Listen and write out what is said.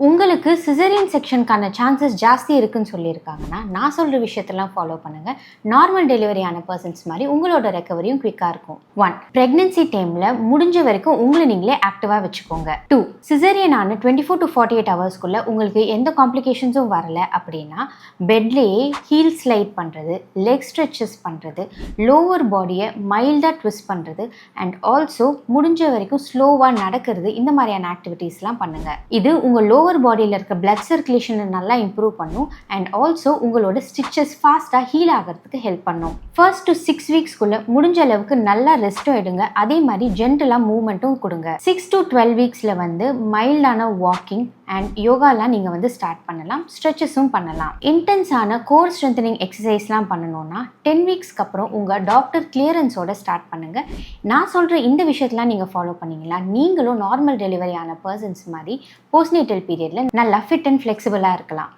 உங்களுக்கு caesarean செக்ஷனுக்கான chances ஜாஸ்தி இருக்குன்னு சொல்லியிருக்காங்கன்னா நான் சொல்கிற விஷயத்தெல்லாம் ஃபாலோ பண்ணுங்கள். நார்மல் டெலிவரியான பர்சன்ஸ் மாதிரி உங்களோட ரெக்கவரியும் குவிக்காக இருக்கும். 1. ப்ரெக்னென்சி டைமில் முடிஞ்ச வரைக்கும் உங்களை நீங்களே ஆக்டிவாக வச்சுக்கோங்க. 2. சிசேரியனான 24 to 48 ஹவர்ஸ்க்குள்ளே உங்களுக்கு எந்த காம்ப்ளிகேஷன்ஸும் வரலை அப்படின்னா பெட்லேயே ஹீல் ஸ்லைட் பண்ணுறது, லெக் ஸ்ட்ரெச்சஸ் பண்ணுறது, லோவர் பாடியை மைல்டாக ட்விஸ்ட் பண்ணுறது அண்ட் ஆல்சோ முடிஞ்ச வரைக்கும் ஸ்லோவாக நடக்கிறது, இந்த மாதிரியான ஆக்டிவிட்டீஸ்லாம் பண்ணுங்கள். இது உங்கள் லோவர் பாடியில் இருக்க பிளட் சர்க்குலேஷனை நல்லா இம்ப்ரூவ் பண்ணும் அண்ட் ஆல்சோ உங்களோட ஸ்டிச்சஸ் ஃபாஸ்ட்டாக ஹீல் ஆகிறதுக்கு ஹெல்ப் பண்ணும். ஃபர்ஸ்ட் to 6 வீக்ஸ்க்குள்ளே முடிஞ்ச அளவுக்கு நல்லா ரெஸ்ட்டும் எடுங்க. அதே மாதிரி ஜென்டலாக மூவ்மெண்ட்டும் கொடுங்க. 6 to 12 வீக்ஸில் மைல்டான வாக்கிங் அண்ட் யோகாலாம் நீங்கள் ஸ்டார்ட் பண்ணலாம். ஸ்ட்ரெச்சஸும் பண்ணலாம். இன்டென்ஸான கோர் ஸ்ட்ரென்தனிங் எக்ஸசைஸ்லாம் பண்ணணும்னா 10 வீக்ஸ்க்கு அப்புறம் உங்கள் டாக்டர் கிளியரன்ஸோட ஸ்டார்ட் பண்ணுங்கள். நான் சொல்கிற இந்த விஷயத்தெலாம் நீங்கள் ஃபாலோ பண்ணிங்களா நீங்களும் நார்மல் டெலிவரி ஆன பர்சன்ஸ் மாதிரி போஸ்ட்நேட்டல் பீரியடில் நல்லா ஃபிட் அண்ட் ஃப்ளெக்சிபிளாக இருக்கலாம்.